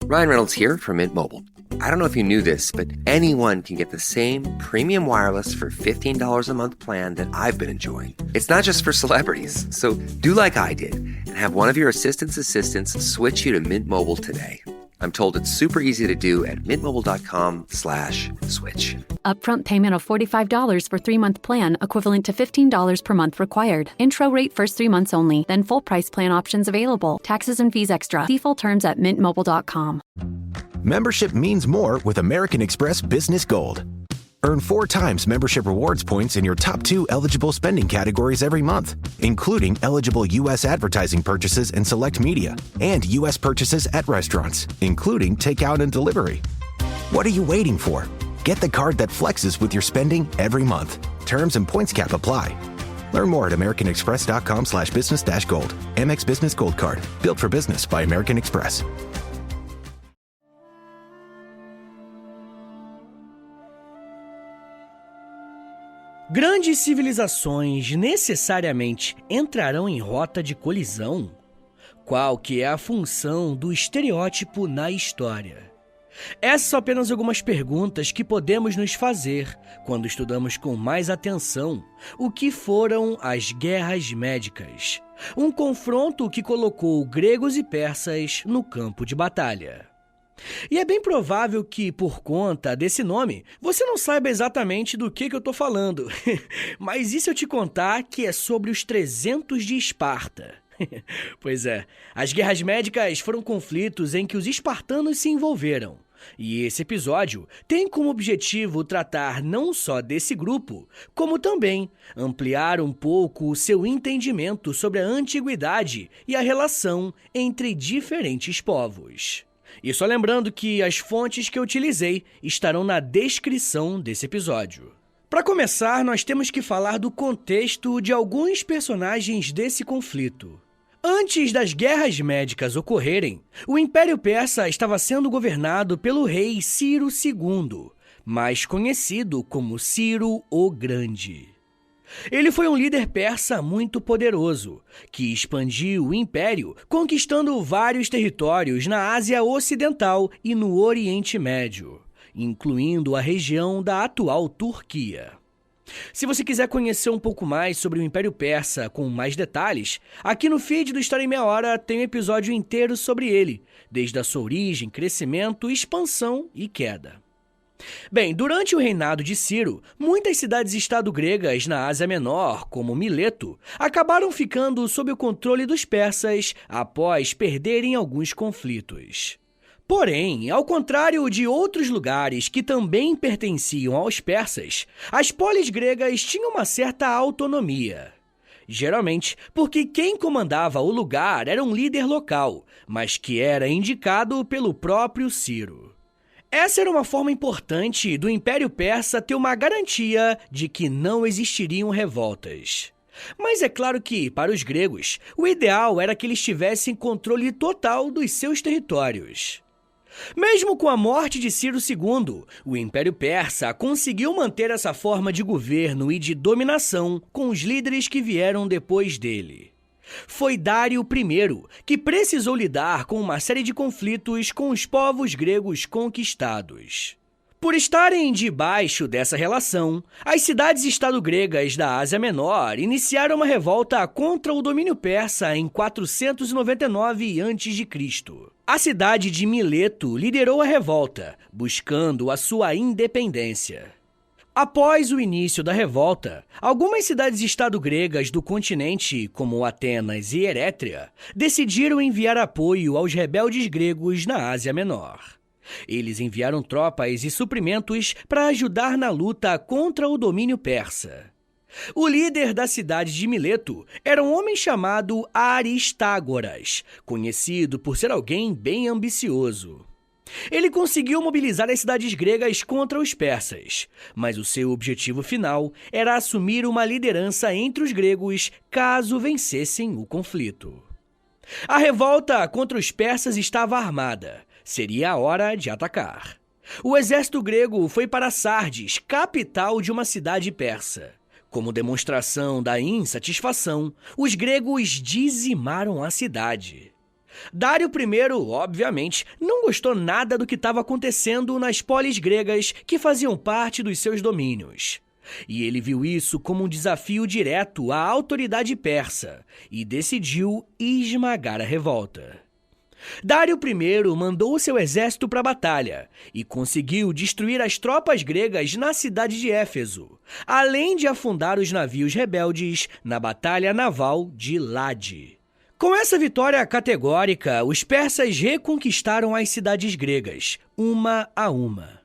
Ryan Reynolds here from Mint Mobile. I don't know if you knew this, but anyone can get the same premium wireless for $15 a month plan that I've been enjoying. It's not just for celebrities. So do like I did and have one of your assistants switch you to Mint Mobile today. I'm told it's super easy to do at mintmobile.com/switch. Upfront payment of $45 for 3-month plan, equivalent to $15 per month required. Intro rate first 3 months only, then full price plan options available. Taxes and fees extra. See full terms at mintmobile.com. Membership means more with American Express Business Gold. Earn 4 times membership rewards points in your top 2 eligible spending categories every month, including eligible U.S. advertising purchases and select media, and U.S. purchases at restaurants, including takeout and delivery. What are you waiting for? Get the card that flexes with your spending every month. Terms and points cap apply. Learn more at americanexpress.com/business-gold. Amex Business Gold Card. Built for business by American Express. Grandes civilizações necessariamente entrarão em rota de colisão? Qual que é a função do estereótipo na história? Essas são apenas algumas perguntas que podemos nos fazer quando estudamos com mais atenção o que foram as guerras médicas, um confronto que colocou gregos e persas no campo de batalha. E é bem provável que, por conta desse nome, você não saiba exatamente do que eu tô falando. Mas e se eu te contar que é sobre os 300 de Esparta? Pois é, as guerras médicas foram conflitos em que os espartanos se envolveram. E esse episódio tem como objetivo tratar não só desse grupo, como também ampliar um pouco o seu entendimento sobre a antiguidade e a relação entre diferentes povos. E só lembrando que as fontes que eu utilizei estarão na descrição desse episódio. Para começar, nós temos que falar do contexto de alguns personagens desse conflito. Antes das guerras médicas ocorrerem, o Império Persa estava sendo governado pelo rei Ciro II, mais conhecido como Ciro o Grande. Ele foi um líder persa muito poderoso, que expandiu o império, conquistando vários territórios na Ásia Ocidental e no Oriente Médio, incluindo a região da atual Turquia. Se você quiser conhecer um pouco mais sobre o Império Persa com mais detalhes, aqui no feed do História em Meia Hora tem um episódio inteiro sobre ele, desde a sua origem, crescimento, expansão e queda. Bem, durante o reinado de Ciro, muitas cidades-estado gregas na Ásia Menor, como Mileto, acabaram ficando sob o controle dos persas após perderem alguns conflitos. Porém, ao contrário de outros lugares que também pertenciam aos persas, as polis gregas tinham uma certa autonomia. Geralmente porque quem comandava o lugar era um líder local, mas que era indicado pelo próprio Ciro. Essa era uma forma importante do Império Persa ter uma garantia de que não existiriam revoltas. Mas é claro que, para os gregos, o ideal era que eles tivessem controle total dos seus territórios. Mesmo com a morte de Ciro II, o Império Persa conseguiu manter essa forma de governo e de dominação com os líderes que vieram depois dele. Foi Dário I que precisou lidar com uma série de conflitos com os povos gregos conquistados. Por estarem debaixo dessa relação, as cidades-estado gregas da Ásia Menor iniciaram uma revolta contra o domínio persa em 499 a.C. A cidade de Mileto liderou a revolta, buscando a sua independência. Após o início da revolta, algumas cidades-estado gregas do continente, como Atenas e Erétria, decidiram enviar apoio aos rebeldes gregos na Ásia Menor. Eles enviaram tropas e suprimentos para ajudar na luta contra o domínio persa. O líder da cidade de Mileto era um homem chamado Aristágoras, conhecido por ser alguém bem ambicioso. Ele conseguiu mobilizar as cidades gregas contra os persas, mas o seu objetivo final era assumir uma liderança entre os gregos caso vencessem o conflito. A revolta contra os persas estava armada. Seria a hora de atacar. O exército grego foi para Sardes, capital de uma cidade persa. Como demonstração da insatisfação, os gregos dizimaram a cidade. Dário I, obviamente, não gostou nada do que estava acontecendo nas polis gregas que faziam parte dos seus domínios. E ele viu isso como um desafio direto à autoridade persa e decidiu esmagar a revolta. Dário I mandou seu exército para a batalha e conseguiu destruir as tropas gregas na cidade de Éfeso, além de afundar os navios rebeldes na batalha naval de Lade. Com essa vitória categórica, os persas reconquistaram as cidades gregas, uma a uma.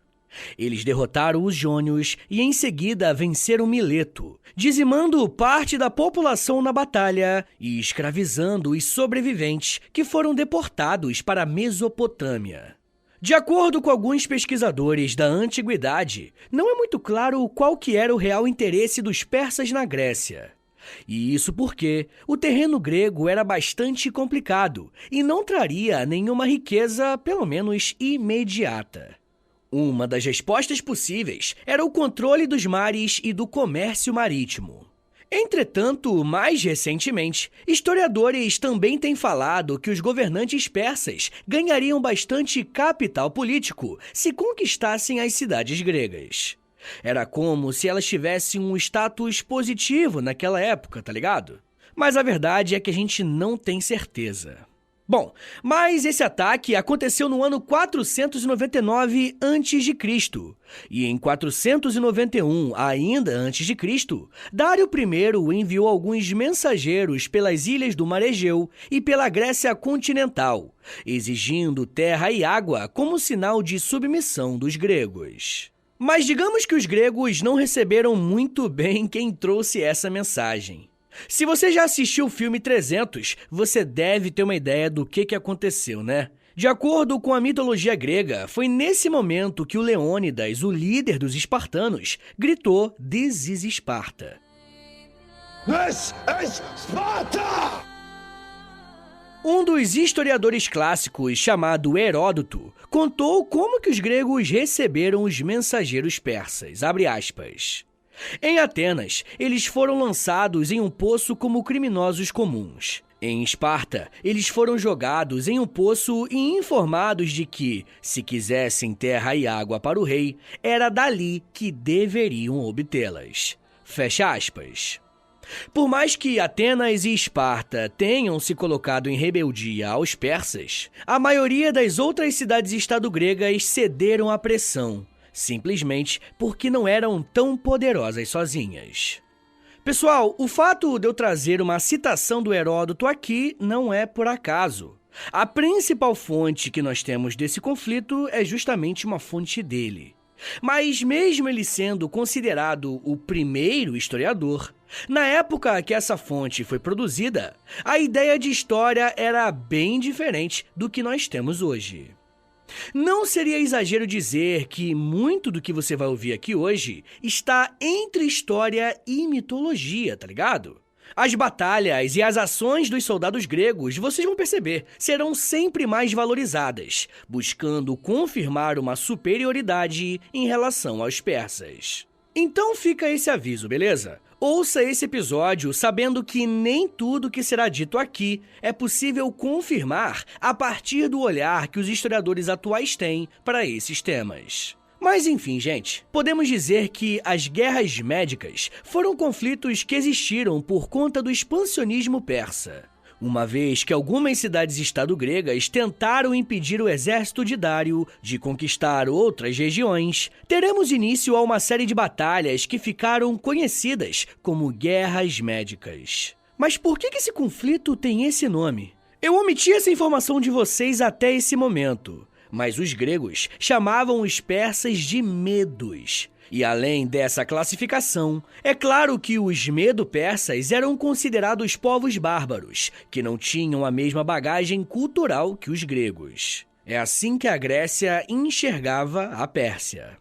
Eles derrotaram os jônios e em seguida venceram Mileto, dizimando parte da população na batalha e escravizando os sobreviventes que foram deportados para a Mesopotâmia. De acordo com alguns pesquisadores da antiguidade, não é muito claro qual que era o real interesse dos persas na Grécia. E isso porque o terreno grego era bastante complicado e não traria nenhuma riqueza, pelo menos imediata. Uma das respostas possíveis era o controle dos mares e do comércio marítimo. Entretanto, mais recentemente, historiadores também têm falado que os governantes persas ganhariam bastante capital político se conquistassem as cidades gregas. Era como se elas tivessem um status positivo naquela época, tá ligado? Mas a verdade é que a gente não tem certeza. Bom, mas esse ataque aconteceu no ano 499 a.C. E em 491, ainda antes de Cristo, Dário I enviou alguns mensageiros pelas ilhas do Mar Egeu e pela Grécia continental, exigindo terra e água como sinal de submissão dos gregos. Mas digamos que os gregos não receberam muito bem quem trouxe essa mensagem. Se você já assistiu o filme 300, você deve ter uma ideia do que aconteceu, né? De acordo com a mitologia grega, foi nesse momento que o Leônidas, o líder dos espartanos, gritou "This is Sparta". This is Sparta! Um dos historiadores clássicos, chamado Heródoto, contou como que os gregos receberam os mensageiros persas, abre aspas. Em Atenas, eles foram lançados em um poço como criminosos comuns. Em Esparta, eles foram jogados em um poço e informados de que, se quisessem terra e água para o rei, era dali que deveriam obtê-las. Fecha aspas. Por mais que Atenas e Esparta tenham se colocado em rebeldia aos persas, a maioria das outras cidades-estado gregas cederam à pressão, simplesmente porque não eram tão poderosas sozinhas. Pessoal, o fato de eu trazer uma citação do Heródoto aqui não é por acaso. A principal fonte que nós temos desse conflito é justamente uma fonte dele. Mas mesmo ele sendo considerado o primeiro historiador, na época que essa fonte foi produzida, a ideia de história era bem diferente do que nós temos hoje. Não seria exagero dizer que muito do que você vai ouvir aqui hoje está entre história e mitologia, tá ligado? As batalhas e as ações dos soldados gregos, vocês vão perceber, serão sempre mais valorizadas, buscando confirmar uma superioridade em relação aos persas. Então fica esse aviso, beleza? Ouça esse episódio sabendo que nem tudo que será dito aqui é possível confirmar a partir do olhar que os historiadores atuais têm para esses temas. Mas enfim, gente, podemos dizer que as guerras médicas foram conflitos que existiram por conta do expansionismo persa. Uma vez que algumas cidades-estado gregas tentaram impedir o exército de Dário de conquistar outras regiões, teremos início a uma série de batalhas que ficaram conhecidas como Guerras Médicas. Mas por que esse conflito tem esse nome? Eu omiti essa informação de vocês até esse momento, mas os gregos chamavam os persas de medos. E além dessa classificação, é claro que os medo-persas eram considerados povos bárbaros, que não tinham a mesma bagagem cultural que os gregos. É assim que a Grécia enxergava a Pérsia.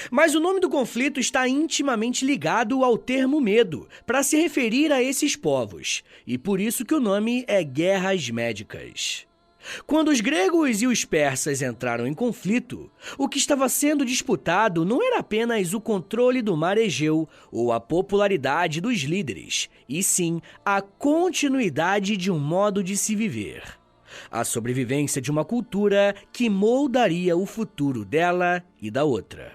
Mas o nome do conflito está intimamente ligado ao termo medo, para se referir a esses povos, e por isso que o nome é Guerras Médicas. Quando os gregos e os persas entraram em conflito, o que estava sendo disputado não era apenas o controle do Mar Egeu ou a popularidade dos líderes, e sim a continuidade de um modo de se viver. A sobrevivência de uma cultura que moldaria o futuro dela e da outra.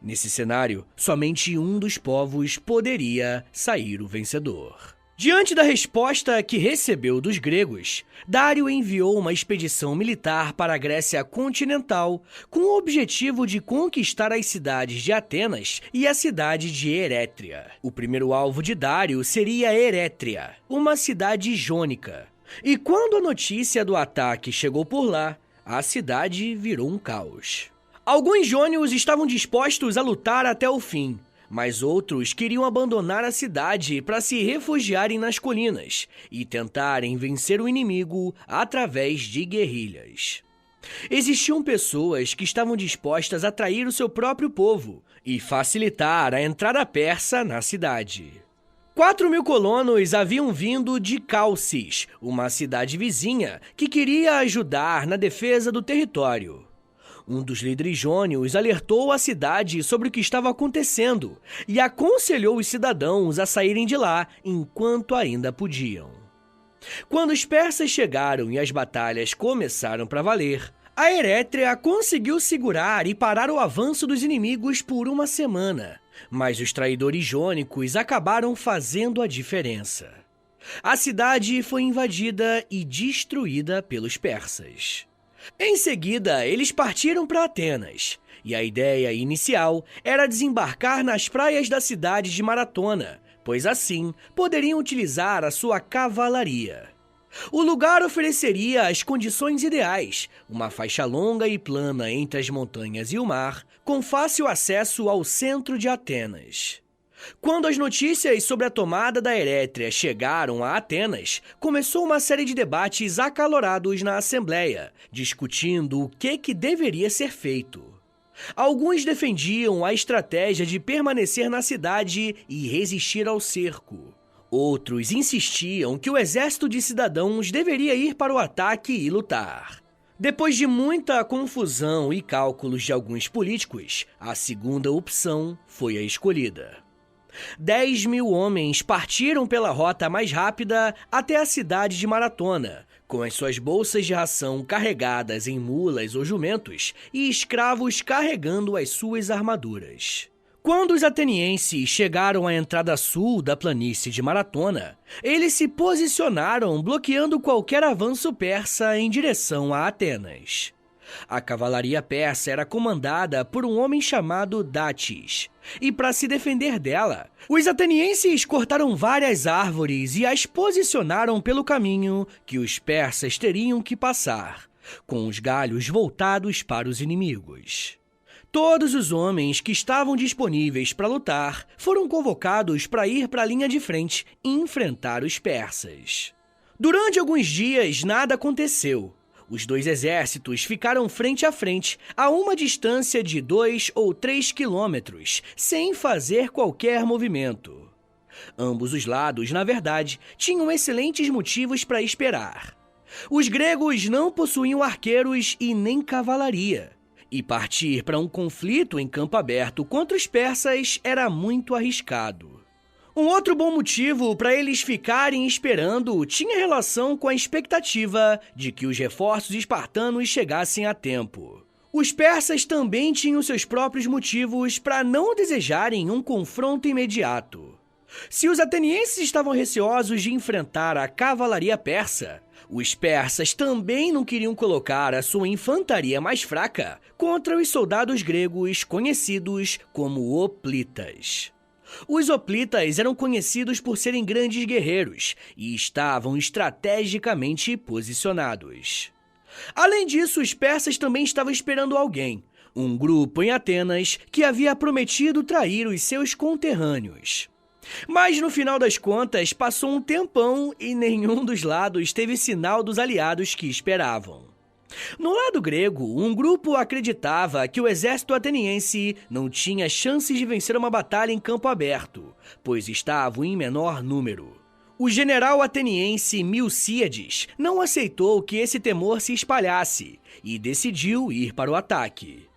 Nesse cenário, somente um dos povos poderia sair o vencedor. Diante da resposta que recebeu dos gregos, Dário enviou uma expedição militar para a Grécia continental com o objetivo de conquistar as cidades de Atenas e a cidade de Erétria. O primeiro alvo de Dário seria Erétria, uma cidade jônica. E quando a notícia do ataque chegou por lá, a cidade virou um caos. Alguns jônios estavam dispostos a lutar até o fim, mas outros queriam abandonar a cidade para se refugiarem nas colinas e tentarem vencer o inimigo através de guerrilhas. Existiam pessoas que estavam dispostas a trair o seu próprio povo e facilitar a entrada persa na cidade. 4.000 colonos haviam vindo de Calcis, uma cidade vizinha que queria ajudar na defesa do território. Um dos líderes jônios alertou a cidade sobre o que estava acontecendo e aconselhou os cidadãos a saírem de lá enquanto ainda podiam. Quando os persas chegaram e as batalhas começaram para valer, a Erétria conseguiu segurar e parar o avanço dos inimigos por uma semana, mas os traidores jônicos acabaram fazendo a diferença. A cidade foi invadida e destruída pelos persas. Em seguida, eles partiram para Atenas, e a ideia inicial era desembarcar nas praias da cidade de Maratona, pois assim poderiam utilizar a sua cavalaria. O lugar ofereceria as condições ideais, uma faixa longa e plana entre as montanhas e o mar, com fácil acesso ao centro de Atenas. Quando as notícias sobre a tomada da Erétria chegaram a Atenas, começou uma série de debates acalorados na Assembleia, discutindo o que deveria ser feito. Alguns defendiam a estratégia de permanecer na cidade e resistir ao cerco. Outros insistiam que o exército de cidadãos deveria ir para o ataque e lutar. Depois de muita confusão e cálculos de alguns políticos, a segunda opção foi a escolhida. 10.000 homens partiram pela rota mais rápida até a cidade de Maratona, com as suas bolsas de ração carregadas em mulas ou jumentos e escravos carregando as suas armaduras. Quando os atenienses chegaram à entrada sul da planície de Maratona, eles se posicionaram bloqueando qualquer avanço persa em direção a Atenas. A cavalaria persa era comandada por um homem chamado Datis, e para se defender dela, os atenienses cortaram várias árvores e as posicionaram pelo caminho que os persas teriam que passar, com os galhos voltados para os inimigos. Todos os homens que estavam disponíveis para lutar foram convocados para ir para a linha de frente e enfrentar os persas. Durante alguns dias, nada aconteceu. Os dois exércitos ficaram frente a frente, a uma distância de 2 ou 3 quilômetros, sem fazer qualquer movimento. Ambos os lados, na verdade, tinham excelentes motivos para esperar. Os gregos não possuíam arqueiros e nem cavalaria, e partir para um conflito em campo aberto contra os persas era muito arriscado. Um outro bom motivo para eles ficarem esperando tinha relação com a expectativa de que os reforços espartanos chegassem a tempo. Os persas também tinham seus próprios motivos para não desejarem um confronto imediato. Se os atenienses estavam receosos de enfrentar a cavalaria persa, os persas também não queriam colocar a sua infantaria mais fraca contra os soldados gregos conhecidos como hoplitas. Os hoplitas eram conhecidos por serem grandes guerreiros e estavam estrategicamente posicionados. Além disso, os persas também estavam esperando alguém, um grupo em Atenas que havia prometido trair os seus conterrâneos. Mas no final das contas, passou um tempão e nenhum dos lados teve sinal dos aliados que esperavam. No lado grego, um grupo acreditava que o exército ateniense não tinha chances de vencer uma batalha em campo aberto, pois estavam em menor número. O general ateniense Milcíades não aceitou que esse temor se espalhasse e decidiu ir para o ataque.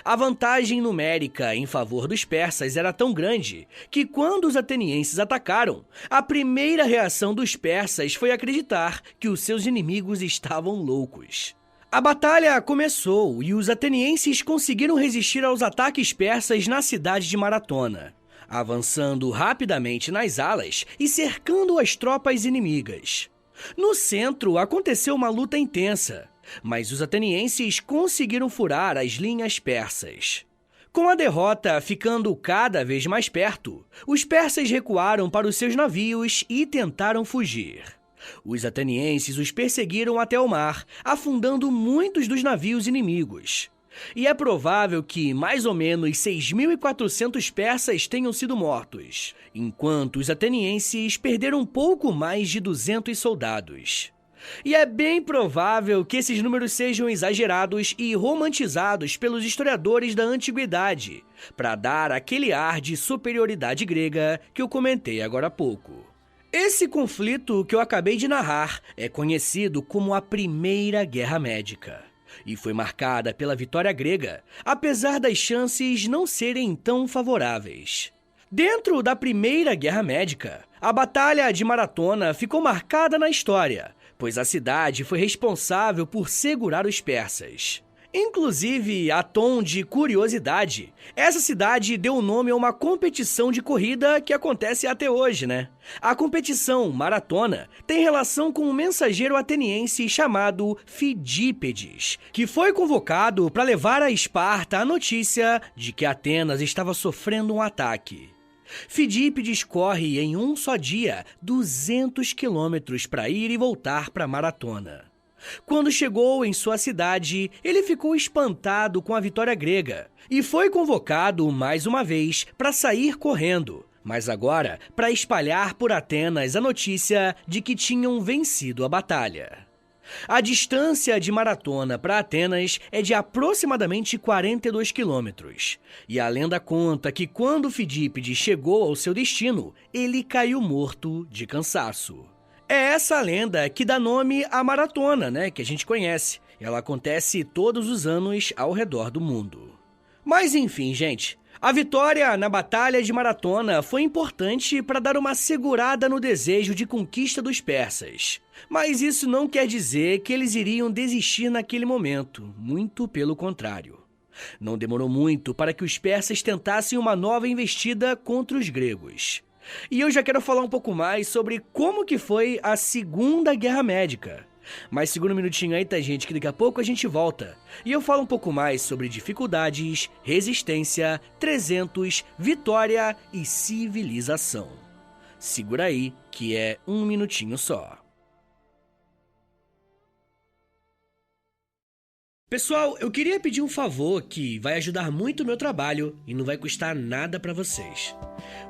A vantagem numérica em favor dos persas era tão grande que, quando os atenienses atacaram, a primeira reação dos persas foi acreditar que os seus inimigos estavam loucos. A batalha começou e os atenienses conseguiram resistir aos ataques persas na cidade de Maratona, avançando rapidamente nas alas e cercando as tropas inimigas. No centro aconteceu uma luta intensa, mas os atenienses conseguiram furar as linhas persas. Com a derrota ficando cada vez mais perto, os persas recuaram para os seus navios e tentaram fugir. Os atenienses os perseguiram até o mar, afundando muitos dos navios inimigos. E é provável que mais ou menos 6.400 persas tenham sido mortos, enquanto os atenienses perderam pouco mais de 200 soldados. E é bem provável que esses números sejam exagerados e romantizados pelos historiadores da antiguidade, para dar aquele ar de superioridade grega que eu comentei agora há pouco. Esse conflito que eu acabei de narrar é conhecido como a Primeira Guerra Médica e foi marcada pela vitória grega, apesar das chances não serem tão favoráveis. Dentro da Primeira Guerra Médica, a Batalha de Maratona ficou marcada na história, pois a cidade foi responsável por segurar os persas. Inclusive, a tom de curiosidade, essa cidade deu nome a uma competição de corrida que acontece até hoje, né? A competição maratona tem relação com um mensageiro ateniense chamado Fidípedes, que foi convocado para levar a Esparta a notícia de que Atenas estava sofrendo um ataque. Fidípedes corre em um só dia 200 quilômetros para ir e voltar para a maratona. Quando chegou em sua cidade, ele ficou espantado com a vitória grega e foi convocado mais uma vez para sair correndo, mas agora para espalhar por Atenas a notícia de que tinham vencido a batalha. A distância de Maratona para Atenas é de aproximadamente 42 quilômetros, e a lenda conta que quando Fidípedes chegou ao seu destino, ele caiu morto de cansaço. É essa lenda que dá nome à maratona, né, que a gente conhece. Ela acontece todos os anos ao redor do mundo. Mas enfim, gente, a vitória na Batalha de Maratona foi importante para dar uma segurada no desejo de conquista dos persas. Mas isso não quer dizer que eles iriam desistir naquele momento, muito pelo contrário. Não demorou muito para que os persas tentassem uma nova investida contra os gregos. E eu já quero falar um pouco mais sobre como que foi a Segunda Guerra Médica. Mas segura um minutinho aí, tá, gente, que daqui a pouco a gente volta. E eu falo um pouco mais sobre dificuldades, resistência, 300, vitória e civilização. Segura aí, que é um minutinho só. Pessoal, eu queria pedir um favor que vai ajudar muito o meu trabalho e não vai custar nada para vocês.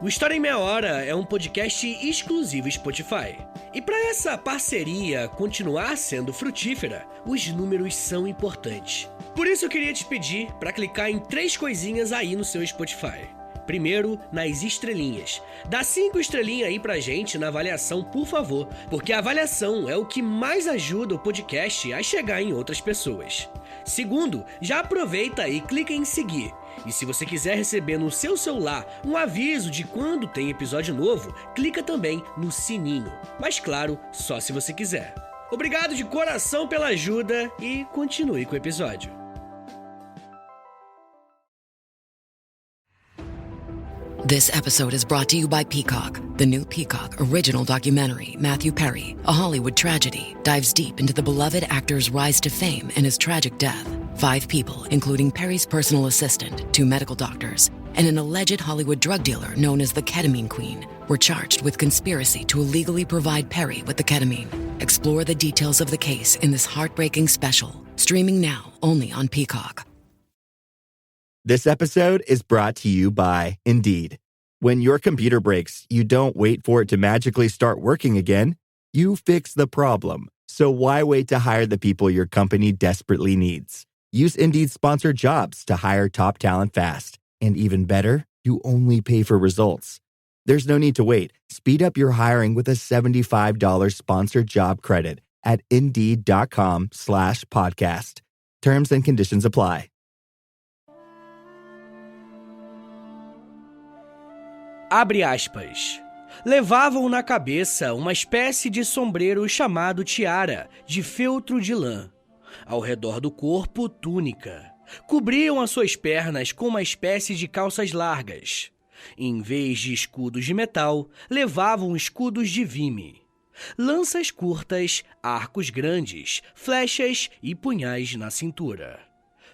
O História em Meia Hora é um podcast exclusivo Spotify. E para essa parceria continuar sendo frutífera, os números são importantes. Por isso eu queria te pedir para clicar em 3 coisinhas aí no seu Spotify. Primeiro, nas estrelinhas. Dá 5 estrelinhas aí pra gente na avaliação, por favor, porque a avaliação é o que mais ajuda o podcast a chegar em outras pessoas. Segundo, já aproveita e clica em seguir. E se você quiser receber no seu celular um aviso de quando tem episódio novo, clica também no sininho. Mas claro, só se você quiser. Obrigado de coração pela ajuda e continue com o episódio. This episode is brought to you by Peacock. The new Peacock original documentary, Matthew Perry, a Hollywood tragedy, dives deep into the beloved actor's rise to fame and his tragic death. 5 people, including Perry's personal assistant, 2 medical doctors, and an alleged Hollywood drug dealer known as the Ketamine Queen, were charged with conspiracy to illegally provide Perry with the ketamine. Explore the details of the case in this heartbreaking special, streaming now only on Peacock. This episode is brought to you by Indeed. When your computer breaks, you don't wait for it to magically start working again. You fix the problem. So why wait to hire the people your company desperately needs? Use Indeed's sponsored jobs to hire top talent fast. And even better, you only pay for results. There's no need to wait. Speed up your hiring with a $75 sponsored job credit at Indeed.com/podcast. Terms and conditions apply. Abre aspas. Levavam na cabeça uma espécie de sombreiro chamado tiara, de feltro de lã. Ao redor do corpo, túnica. Cobriam as suas pernas com uma espécie de calças largas. Em vez de escudos de metal, levavam escudos de vime. Lanças curtas, arcos grandes, flechas e punhais na cintura.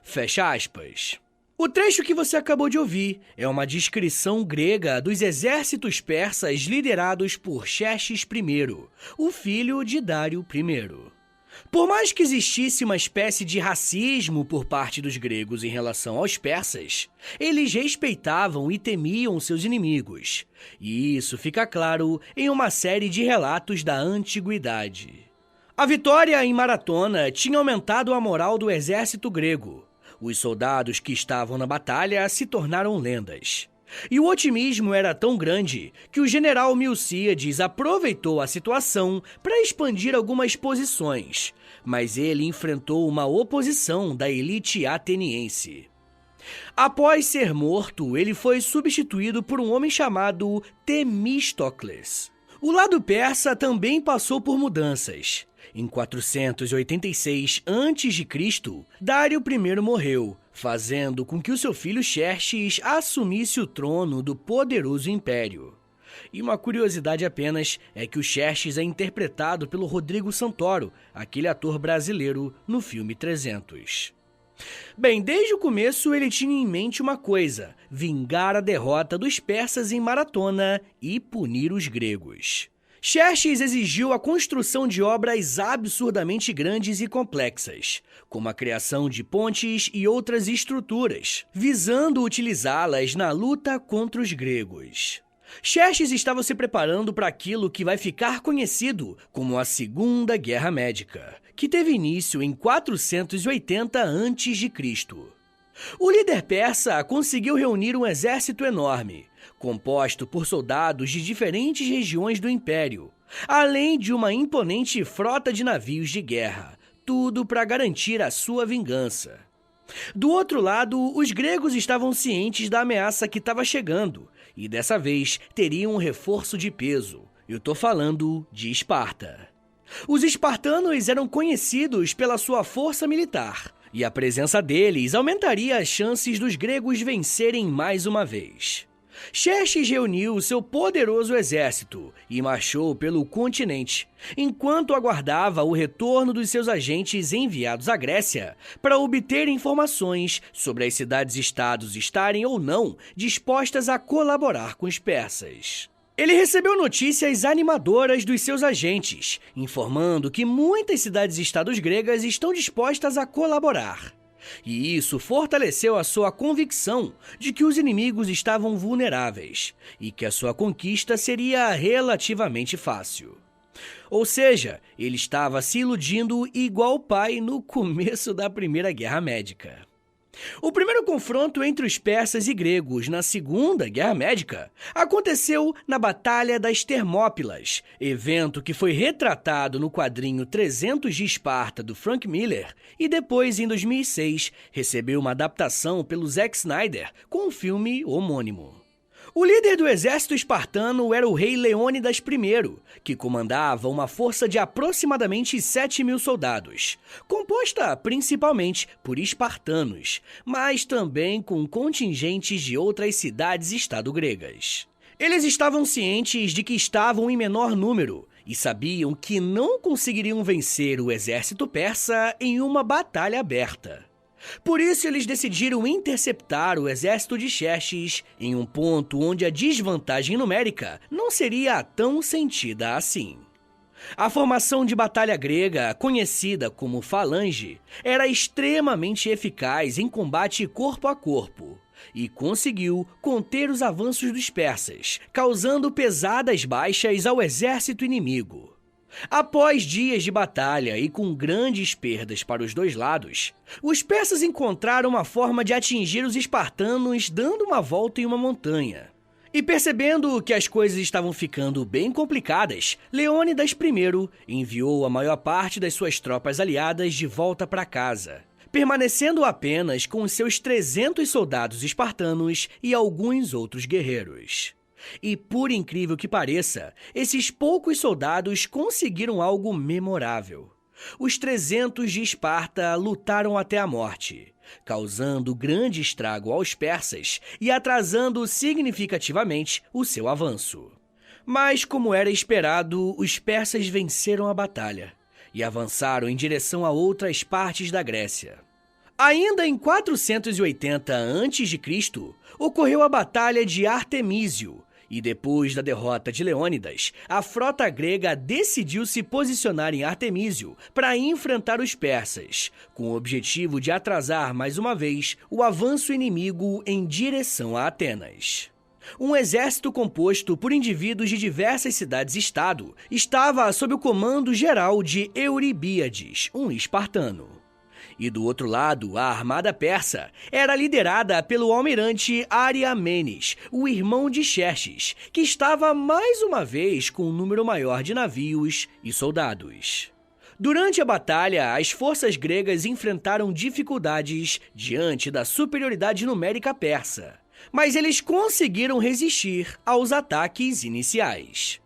Fecha aspas. O trecho que você acabou de ouvir é uma descrição grega dos exércitos persas liderados por Xerxes I, o filho de Dário I. Por mais que existisse uma espécie de racismo por parte dos gregos em relação aos persas, eles respeitavam e temiam seus inimigos. E isso fica claro em uma série de relatos da antiguidade. A vitória em Maratona tinha aumentado a moral do exército grego. Os soldados que estavam na batalha se tornaram lendas. E o otimismo era tão grande que o general Milcíades aproveitou a situação para expandir algumas posições, mas ele enfrentou uma oposição da elite ateniense. Após ser morto, ele foi substituído por um homem chamado Temístocles. O lado persa também passou por mudanças. Em 486 a.C., Dário I morreu, fazendo com que o seu filho Xerxes assumisse o trono do poderoso império. E uma curiosidade apenas é que o Xerxes é interpretado pelo Rodrigo Santoro, aquele ator brasileiro no filme 300. Bem, desde o começo ele tinha em mente uma coisa: vingar a derrota dos persas em Maratona e punir os gregos. Xerxes exigiu a construção de obras absurdamente grandes e complexas, como a criação de pontes e outras estruturas, visando utilizá-las na luta contra os gregos. Xerxes estava se preparando para aquilo que vai ficar conhecido como a Segunda Guerra Médica, que teve início em 480 a.C. O líder persa conseguiu reunir um exército enorme, composto por soldados de diferentes regiões do império, além de uma imponente frota de navios de guerra, tudo para garantir a sua vingança. Do outro lado, os gregos estavam cientes da ameaça que estava chegando, e dessa vez teriam um reforço de peso. Eu tô falando de Esparta. Os espartanos eram conhecidos pela sua força militar, e a presença deles aumentaria as chances dos gregos vencerem mais uma vez. Xerxes reuniu seu poderoso exército e marchou pelo continente, enquanto aguardava o retorno dos seus agentes enviados à Grécia para obter informações sobre as cidades-estados estarem ou não dispostas a colaborar com os persas. Ele recebeu notícias animadoras dos seus agentes, informando que muitas cidades-estados gregas estão dispostas a colaborar. E isso fortaleceu a sua convicção de que os inimigos estavam vulneráveis e que a sua conquista seria relativamente fácil. Ou seja, ele estava se iludindo igual o pai no começo da Primeira Guerra Médica. O primeiro confronto entre os persas e gregos na Segunda Guerra Médica aconteceu na Batalha das Termópilas, evento que foi retratado no quadrinho 300 de Esparta do Frank Miller e depois, em 2006, recebeu uma adaptação pelo Zack Snyder com um filme homônimo. O líder do exército espartano era o rei Leônidas I, que comandava uma força de aproximadamente 7.000 soldados, composta principalmente por espartanos, mas também com contingentes de outras cidades-estado gregas. Eles estavam cientes de que estavam em menor número e sabiam que não conseguiriam vencer o exército persa em uma batalha aberta. Por isso, eles decidiram interceptar o exército de Xerxes em um ponto onde a desvantagem numérica não seria tão sentida assim. A formação de batalha grega, conhecida como falange, era extremamente eficaz em combate corpo a corpo e conseguiu conter os avanços dos persas, causando pesadas baixas ao exército inimigo. Após dias de batalha e com grandes perdas para os dois lados, os persas encontraram uma forma de atingir os espartanos dando uma volta em uma montanha. E percebendo que as coisas estavam ficando bem complicadas, Leônidas I enviou a maior parte das suas tropas aliadas de volta para casa, permanecendo apenas com os seus 300 soldados espartanos e alguns outros guerreiros. E, por incrível que pareça, esses poucos soldados conseguiram algo memorável. Os 300 de Esparta lutaram até a morte, causando grande estrago aos persas e atrasando significativamente o seu avanço. Mas, como era esperado, os persas venceram a batalha e avançaram em direção a outras partes da Grécia. Ainda em 480 a.C., ocorreu a Batalha de Artemísio, e depois da derrota de Leônidas, a frota grega decidiu se posicionar em Artemísio para enfrentar os persas, com o objetivo de atrasar mais uma vez o avanço inimigo em direção a Atenas. Um exército composto por indivíduos de diversas cidades-estado estava sob o comando geral de Euribíades, um espartano. E do outro lado, a armada persa era liderada pelo almirante Ariamenes, o irmão de Xerxes, que estava mais uma vez com um número maior de navios e soldados. Durante a batalha, as forças gregas enfrentaram dificuldades diante da superioridade numérica persa, mas eles conseguiram resistir aos ataques iniciais.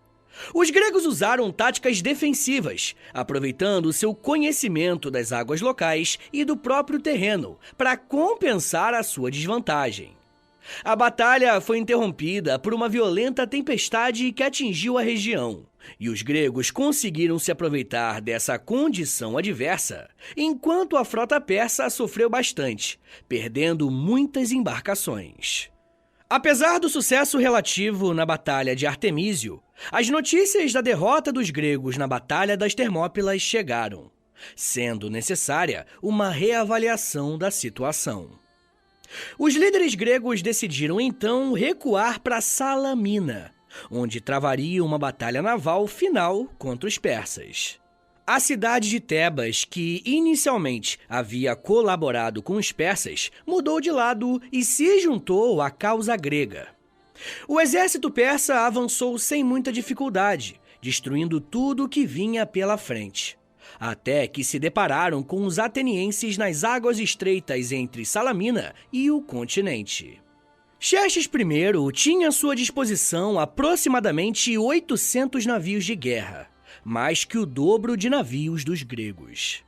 Os gregos usaram táticas defensivas, aproveitando seu conhecimento das águas locais e do próprio terreno, para compensar a sua desvantagem. A batalha foi interrompida por uma violenta tempestade que atingiu a região, e os gregos conseguiram se aproveitar dessa condição adversa, enquanto a frota persa sofreu bastante, perdendo muitas embarcações. Apesar do sucesso relativo na Batalha de Artemísio, as notícias da derrota dos gregos na Batalha das Termópilas chegaram, sendo necessária uma reavaliação da situação. Os líderes gregos decidiram então recuar para Salamina, onde travariam uma batalha naval final contra os persas. A cidade de Tebas, que inicialmente havia colaborado com os persas, mudou de lado e se juntou à causa grega. O exército persa avançou sem muita dificuldade, destruindo tudo que vinha pela frente, até que se depararam com os atenienses nas águas estreitas entre Salamina e o continente. Xerxes I tinha à sua disposição aproximadamente 800 navios de guerra, mais que o dobro de navios dos gregos.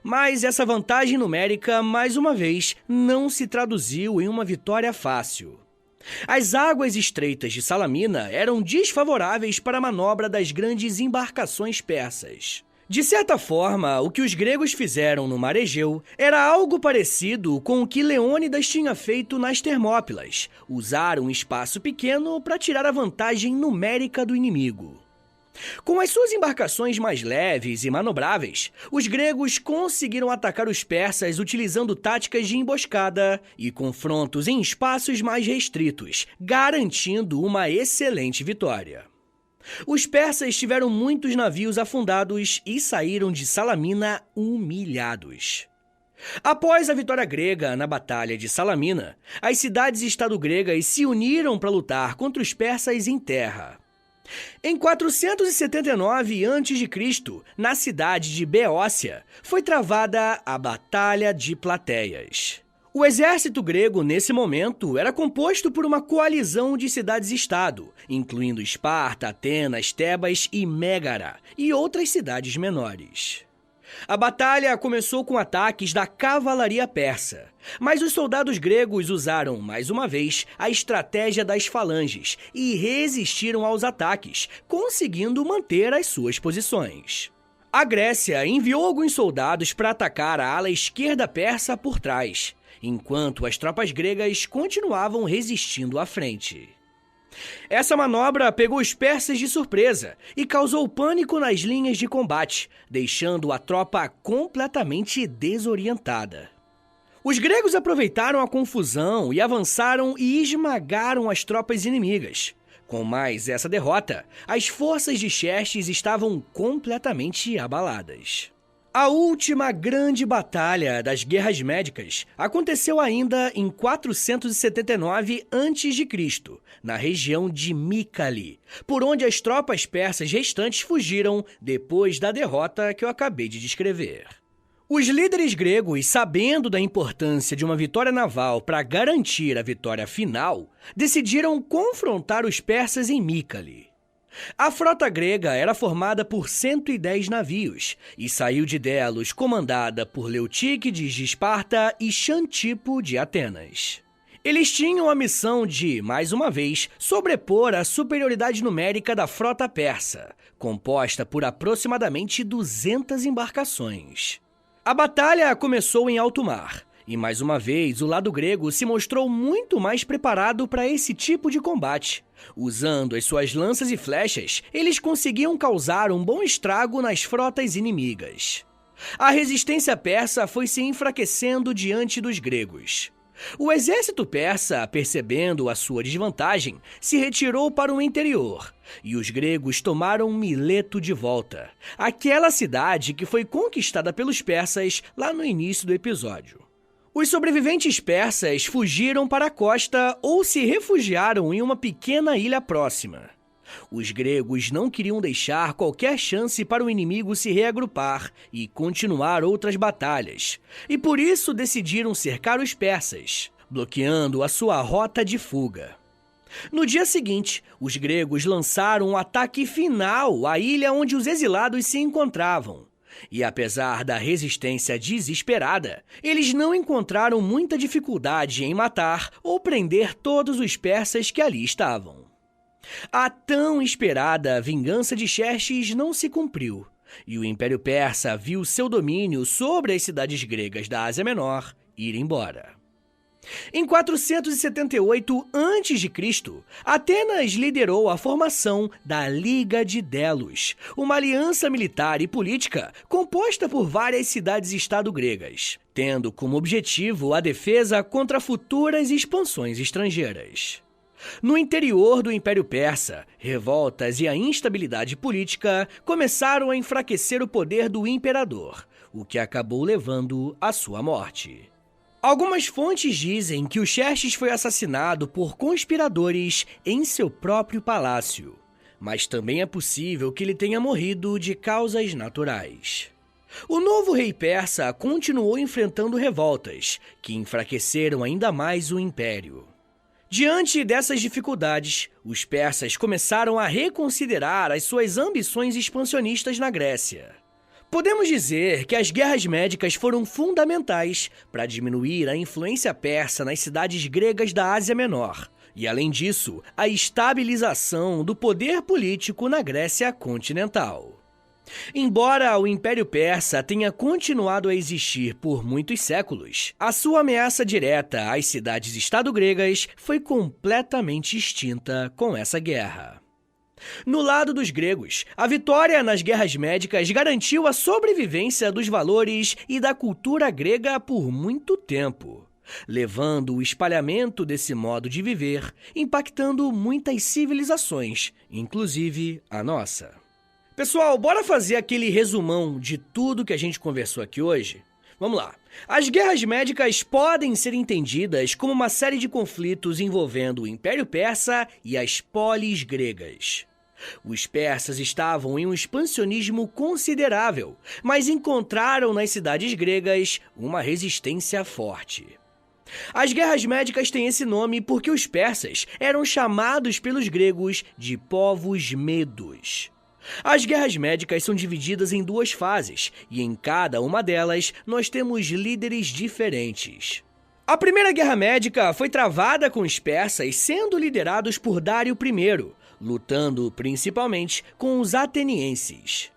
Mas essa vantagem numérica, mais uma vez, não se traduziu em uma vitória fácil. As águas estreitas de Salamina eram desfavoráveis para a manobra das grandes embarcações persas. De certa forma, o que os gregos fizeram no Mar Egeu era algo parecido com o que Leônidas tinha feito nas Termópilas, usar um espaço pequeno para tirar a vantagem numérica do inimigo. Com as suas embarcações mais leves e manobráveis, os gregos conseguiram atacar os persas utilizando táticas de emboscada e confrontos em espaços mais restritos, garantindo uma excelente vitória. Os persas tiveram muitos navios afundados e saíram de Salamina humilhados. Após a vitória grega na Batalha de Salamina, as cidades-estado gregas se uniram para lutar contra os persas em terra. Em 479 a.C., na cidade de Beócia, foi travada a Batalha de Plateias. O exército grego, nesse momento, era composto por uma coalizão de cidades-estado, incluindo Esparta, Atenas, Tebas e Mégara, e outras cidades menores. A batalha começou com ataques da cavalaria persa, mas os soldados gregos usaram, mais uma vez, a estratégia das falanges e resistiram aos ataques, conseguindo manter as suas posições. A Grécia enviou alguns soldados para atacar a ala esquerda persa por trás, enquanto as tropas gregas continuavam resistindo à frente. Essa manobra pegou os persas de surpresa e causou pânico nas linhas de combate, deixando a tropa completamente desorientada. Os gregos aproveitaram a confusão e avançaram e esmagaram as tropas inimigas. Com mais essa derrota, as forças de Xerxes estavam completamente abaladas. A última grande batalha das Guerras Médicas aconteceu ainda em 479 a.C., na região de Mycale, por onde as tropas persas restantes fugiram depois da derrota que eu acabei de descrever. Os líderes gregos, sabendo da importância de uma vitória naval para garantir a vitória final, decidiram confrontar os persas em Mícale. A frota grega era formada por 110 navios e saiu de Delos comandada por Leutíquides de Esparta e Xantipo de Atenas. Eles tinham a missão de, mais uma vez, sobrepor a superioridade numérica da frota persa, composta por aproximadamente 200 embarcações. A batalha começou em alto mar, e mais uma vez o lado grego se mostrou muito mais preparado para esse tipo de combate. Usando as suas lanças e flechas, eles conseguiam causar um bom estrago nas frotas inimigas. A resistência persa foi se enfraquecendo diante dos gregos. O exército persa, percebendo a sua desvantagem, se retirou para o interior, e os gregos tomaram Mileto de volta, aquela cidade que foi conquistada pelos persas lá no início do episódio. Os sobreviventes persas fugiram para a costa ou se refugiaram em uma pequena ilha próxima. Os gregos não queriam deixar qualquer chance para o inimigo se reagrupar e continuar outras batalhas, e por isso decidiram cercar os persas, bloqueando a sua rota de fuga. No dia seguinte, os gregos lançaram um ataque final à ilha onde os exilados se encontravam. E apesar da resistência desesperada, eles não encontraram muita dificuldade em matar ou prender todos os persas que ali estavam. A tão esperada vingança de Xerxes não se cumpriu, e o Império Persa viu seu domínio sobre as cidades gregas da Ásia Menor ir embora. Em 478 a.C., Atenas liderou a formação da Liga de Delos, uma aliança militar e política composta por várias cidades-estado gregas, tendo como objetivo a defesa contra futuras expansões estrangeiras. No interior do Império Persa, revoltas e a instabilidade política começaram a enfraquecer o poder do imperador, o que acabou levando à sua morte. Algumas fontes dizem que o Xerxes foi assassinado por conspiradores em seu próprio palácio, mas também é possível que ele tenha morrido de causas naturais. O novo rei persa continuou enfrentando revoltas, que enfraqueceram ainda mais o império. Diante dessas dificuldades, os persas começaram a reconsiderar as suas ambições expansionistas na Grécia. Podemos dizer que as guerras médicas foram fundamentais para diminuir a influência persa nas cidades gregas da Ásia Menor, e além disso, a estabilização do poder político na Grécia continental. Embora o Império Persa tenha continuado a existir por muitos séculos, a sua ameaça direta às cidades-estado gregas foi completamente extinta com essa guerra. No lado dos gregos, a vitória nas guerras médicas garantiu a sobrevivência dos valores e da cultura grega por muito tempo, levando o espalhamento desse modo de viver, impactando muitas civilizações, inclusive a nossa. Pessoal, bora fazer aquele resumão de tudo que a gente conversou aqui hoje? Vamos lá. As guerras médicas podem ser entendidas como uma série de conflitos envolvendo o Império Persa e as polis gregas. Os persas estavam em um expansionismo considerável, mas encontraram nas cidades gregas uma resistência forte. As guerras médicas têm esse nome porque os persas eram chamados pelos gregos de povos medos. As guerras médicas são divididas em duas fases, e em cada uma delas nós temos líderes diferentes. A primeira guerra médica foi travada com os persas sendo liderados por Dário I, lutando principalmente com os atenienses.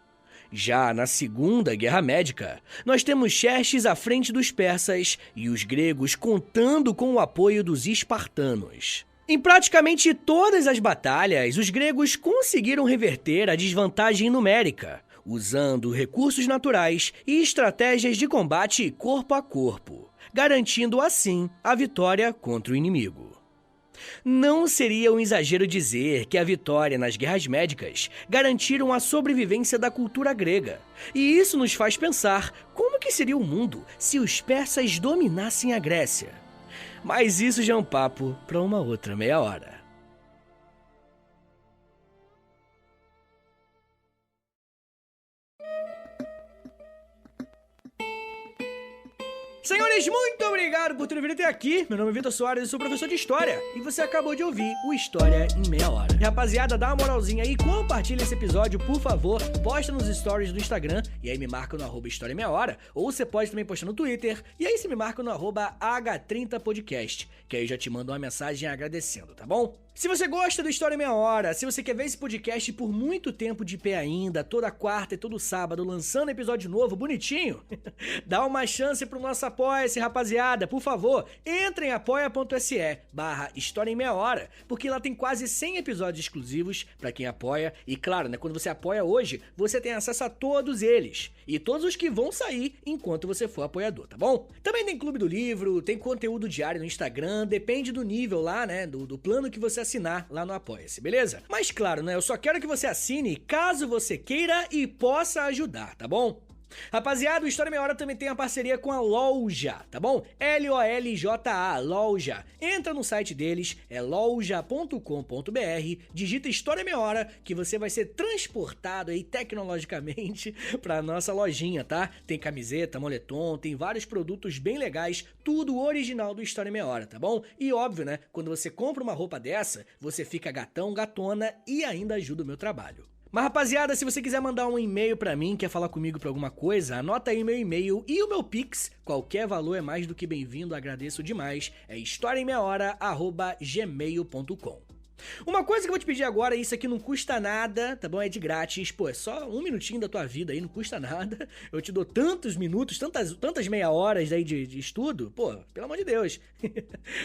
Já na segunda guerra médica, nós temos Xerxes à frente dos persas e os gregos contando com o apoio dos espartanos. Em praticamente todas as batalhas, os gregos conseguiram reverter a desvantagem numérica, usando recursos naturais e estratégias de combate corpo a corpo, garantindo assim a vitória contra o inimigo. Não seria um exagero dizer que a vitória nas guerras médicas garantiram a sobrevivência da cultura grega, e isso nos faz pensar como que seria o mundo se os persas dominassem a Grécia. Mas isso já é um papo para uma outra meia hora. Senhores, muito obrigado por terem vindo até aqui. Meu nome é Vitor Soares, eu sou professor de História. E você acabou de ouvir o História em Meia Hora. E, rapaziada, dá uma moralzinha aí, compartilha esse episódio, por favor. Posta nos stories do Instagram, e aí me marca no @História em Meia Hora. Ou você pode também postar no Twitter, e aí você me marca no @H30podcast, que aí eu já te mando uma mensagem agradecendo, tá bom? Se você gosta do História em Meia Hora, se você quer ver esse podcast por muito tempo de pé ainda, toda quarta e todo sábado, lançando episódio novo, bonitinho, dá uma chance pro nosso Apoia-se, rapaziada. Por favor, entre em apoia.se/História em Meia Hora, porque lá tem quase 100 episódios exclusivos pra quem apoia. E claro, né, quando você apoia hoje, você tem acesso a todos eles. E todos os que vão sair enquanto você for apoiador, tá bom? Também tem Clube do Livro, tem conteúdo diário no Instagram, depende do nível lá, né, do plano que você assinar lá no Apoia-se, beleza? Mas claro, né, eu só quero que você assine caso você queira e possa ajudar, tá bom? Rapaziada, o História em Meia Hora também tem uma parceria com a Loja, tá bom? LOLJA, Loja. Entra no site deles, é loja.com.br, digita História em Meia Hora, que você vai ser transportado aí tecnologicamente pra nossa lojinha, tá? Tem camiseta, moletom, tem vários produtos bem legais, tudo original do História em Meia Hora, tá bom? E óbvio, né, quando você compra uma roupa dessa, você fica gatão, gatona e ainda ajuda o meu trabalho. Mas, rapaziada, se você quiser mandar um e-mail pra mim, quer falar comigo pra alguma coisa, anota aí meu e-mail e o meu Pix. Qualquer valor é mais do que bem-vindo, agradeço demais. É historiaemmeiahora@gmail.com. Uma coisa que eu vou te pedir agora, isso aqui não custa nada, tá bom? É de grátis, pô, é só um minutinho da tua vida aí, não custa nada. Eu te dou tantos minutos, tantas meia horas aí de estudo, pô, pelo amor de Deus.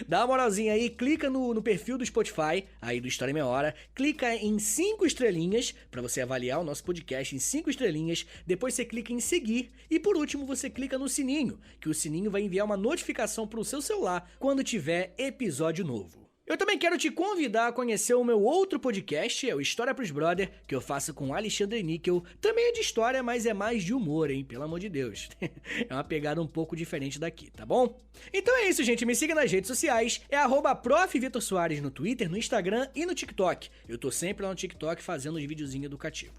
Dá uma moralzinha aí, clica no perfil do Spotify, aí do História em Meia Hora, clica em 5 estrelinhas, pra você avaliar o nosso podcast em 5 estrelinhas, depois você clica em seguir, e por último você clica no sininho, que o sininho vai enviar uma notificação pro seu celular quando tiver episódio novo. Eu também quero te convidar a conhecer o meu outro podcast, é o História pros Brother, que eu faço com Alexandre Níquel. Também é de história, mas é mais de humor, hein? Pelo amor de Deus. É uma pegada um pouco diferente daqui, tá bom? Então é isso, gente. Me siga nas redes sociais. É @Prof. Vitor Soares no Twitter, no Instagram e no TikTok. Eu tô sempre lá no TikTok fazendo uns videozinhos educativos.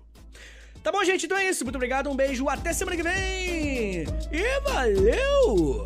Tá bom, gente? Então é isso. Muito obrigado, um beijo, até semana que vem! E valeu!